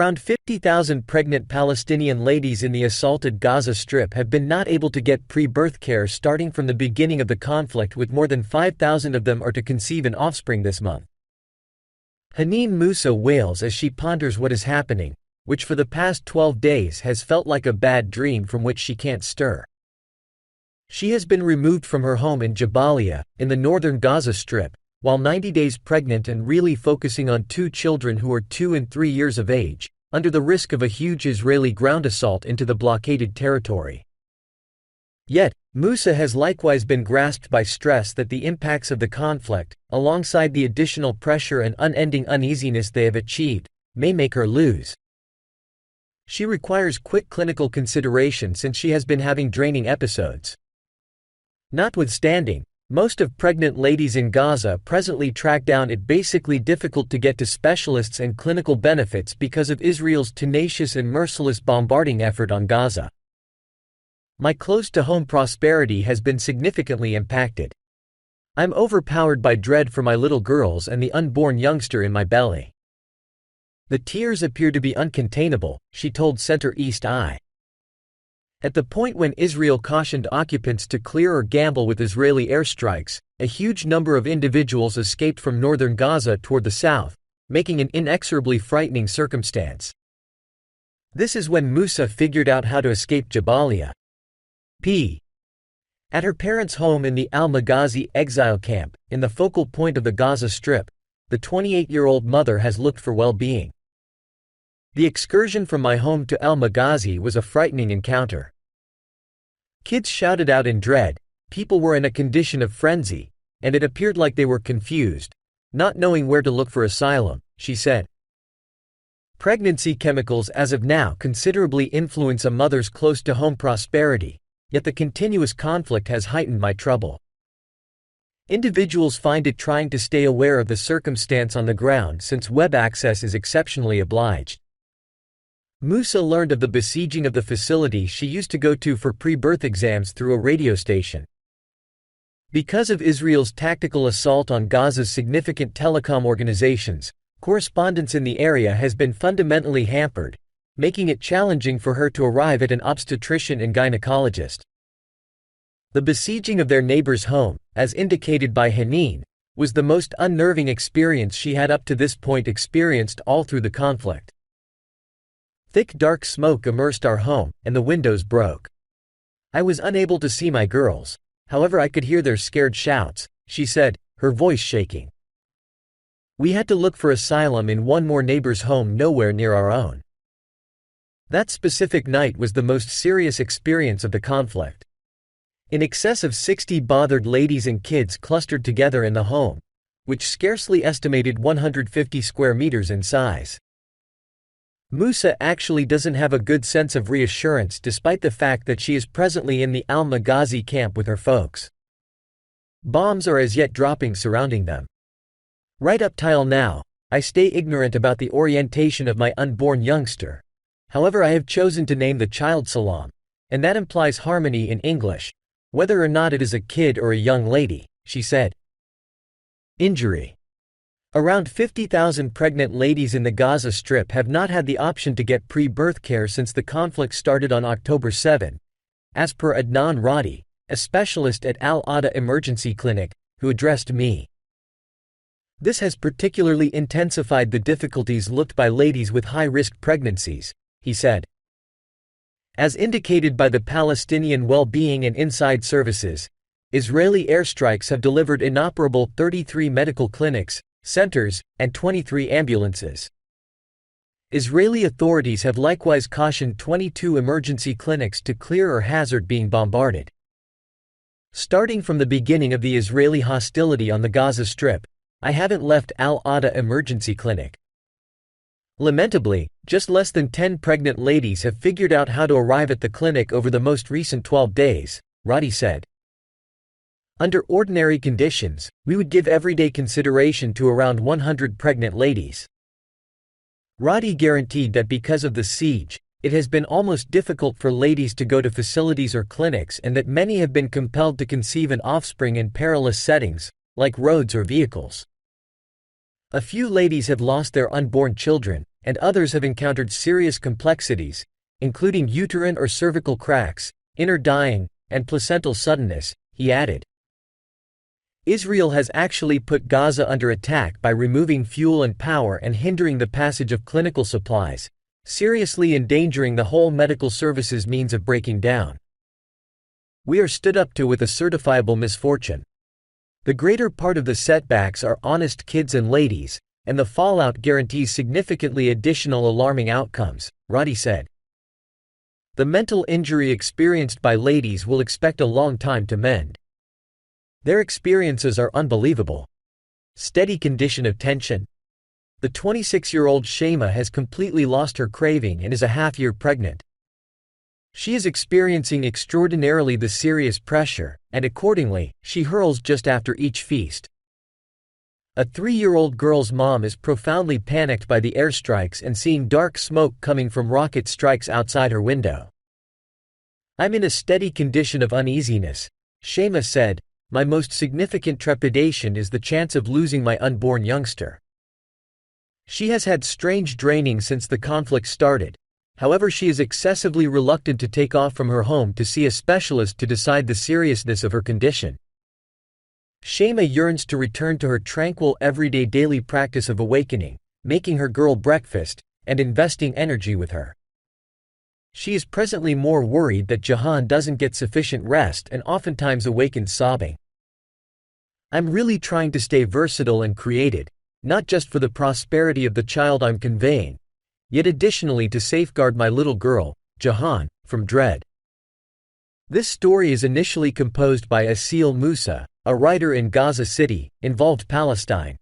Around 50,000 pregnant Palestinian ladies in the assaulted Gaza Strip have been not able to get pre-birth care starting from the beginning of the conflict, with more than 5,000 of them are to conceive an offspring this month. Haneen Musa wails as she ponders what is happening, which for the past 12 days has felt like a bad dream from which she can't stir. She has been removed from her home in Jabalia, in the northern Gaza Strip, while 90 days pregnant and really focusing on 2 children who are 2 and 3 years of age, under the risk of a huge Israeli ground assault into the blockaded territory. Yet, Musa has likewise been grasped by stress that the impacts of the conflict, alongside the additional pressure and unending uneasiness they have achieved, may make her lose. She requires quick clinical consideration since she has been having draining episodes. Notwithstanding, most of pregnant ladies in Gaza presently track down it basically difficult to get to specialists and clinical benefits because of Israel's tenacious and merciless bombarding effort on Gaza. My close-to-home prosperity has been significantly impacted. I'm overpowered by dread for my little girls and the unborn youngster in my belly. The tears appear to be uncontainable, she told Center East Eye. At the point when Israel cautioned occupants to clear or gamble with Israeli airstrikes, a huge number of individuals escaped from northern Gaza toward the south, making an inexorably frightening circumstance. This is when Musa figured out how to escape Jabalia. At her parents' home in the Al-Maghazi exile camp, in the focal point of the Gaza Strip, the 28-year-old mother has looked for well-being. The excursion from my home to Al-Maghazi was a frightening encounter. Kids shouted out in dread, people were in a condition of frenzy, and it appeared like they were confused, not knowing where to look for asylum, she said. Pregnancy chemicals as of now considerably influence a mother's close-to-home prosperity, yet the continuous conflict has heightened my trouble. Individuals find it trying to stay aware of the circumstance on the ground since web access is exceptionally obliged. Musa learned of the besieging of the facility she used to go to for pre-birth exams through a radio station. Because of Israel's tactical assault on Gaza's significant telecom organizations, correspondence in the area has been fundamentally hampered, making it challenging for her to arrive at an obstetrician and gynecologist. The besieging of their neighbor's home, as indicated by Haneen, was the most unnerving experience she had up to this point experienced all through the conflict. Thick dark smoke immersed our home, and the windows broke. I was unable to see my girls, however I could hear their scared shouts, she said, her voice shaking. We had to look for asylum in one more neighbor's home nowhere near our own. That specific night was the most serious experience of the conflict. In excess of 60 bothered ladies and kids clustered together in the home, which scarcely estimated 150 square meters in size. Musa actually doesn't have a good sense of reassurance despite the fact that she is presently in the Al-Maghazi camp with her folks. Bombs are as yet dropping surrounding them. Right up till now, I stay ignorant about the orientation of my unborn youngster. However, I have chosen to name the child Salam, and that implies harmony in English, whether or not it is a kid or a young lady, she said. Injury. Around 50,000 pregnant ladies in the Gaza Strip have not had the option to get pre-birth care since the conflict started on October 7, as per Adnan Radi, a specialist at Al-Ada Emergency Clinic, who addressed me. This has particularly intensified the difficulties looked by ladies with high-risk pregnancies, he said. As indicated by the Palestinian Well-Being and Inside Services, Israeli airstrikes have delivered inoperable 33 medical clinics, centers, and 23 ambulances. Israeli authorities have likewise cautioned 22 emergency clinics to clear or hazard being bombarded. Starting from the beginning of the Israeli hostility on the Gaza Strip, I haven't left Al-Ada Emergency Clinic. Lamentably, just less than 10 pregnant ladies have figured out how to arrive at the clinic over the most recent 12 days, Radi said. Under ordinary conditions, we would give everyday consideration to around 100 pregnant ladies. Radi guaranteed that because of the siege, it has been almost difficult for ladies to go to facilities or clinics and that many have been compelled to conceive an offspring in perilous settings, like roads or vehicles. A few ladies have lost their unborn children, and others have encountered serious complexities, including uterine or cervical cracks, inner dying, and placental suddenness, he added. Israel has actually put Gaza under attack by removing fuel and power and hindering the passage of clinical supplies, seriously endangering the whole medical services means of breaking down. We are stood up to with a certifiable misfortune. The greater part of the setbacks are honest kids and ladies, and the fallout guarantees significantly additional alarming outcomes, Roddy said. The mental injury experienced by ladies will expect a long time to mend. Their experiences are unbelievable. Steady condition of tension. The 26-year-old Shema has completely lost her craving and is a half-year pregnant. She is experiencing extraordinarily the serious pressure, and accordingly, she hurls just after each feast. A 3-year-old girl's mom is profoundly panicked by the airstrikes and seeing dark smoke coming from rocket strikes outside her window. I'm in a steady condition of uneasiness, Shema said. My most significant trepidation is the chance of losing my unborn youngster. She has had strange draining since the conflict started, however she is excessively reluctant to take off from her home to see a specialist to decide the seriousness of her condition. Shema yearns to return to her tranquil everyday daily practice of awakening, making her girl breakfast, and investing energy with her. She is presently more worried that Jahan doesn't get sufficient rest and oftentimes awakens sobbing. I'm really trying to stay versatile and creative, not just for the prosperity of the child I'm conveying, yet additionally to safeguard my little girl, Jahan, from dread. This story is initially composed by Asil Musa, a writer in Gaza City, involved Palestine.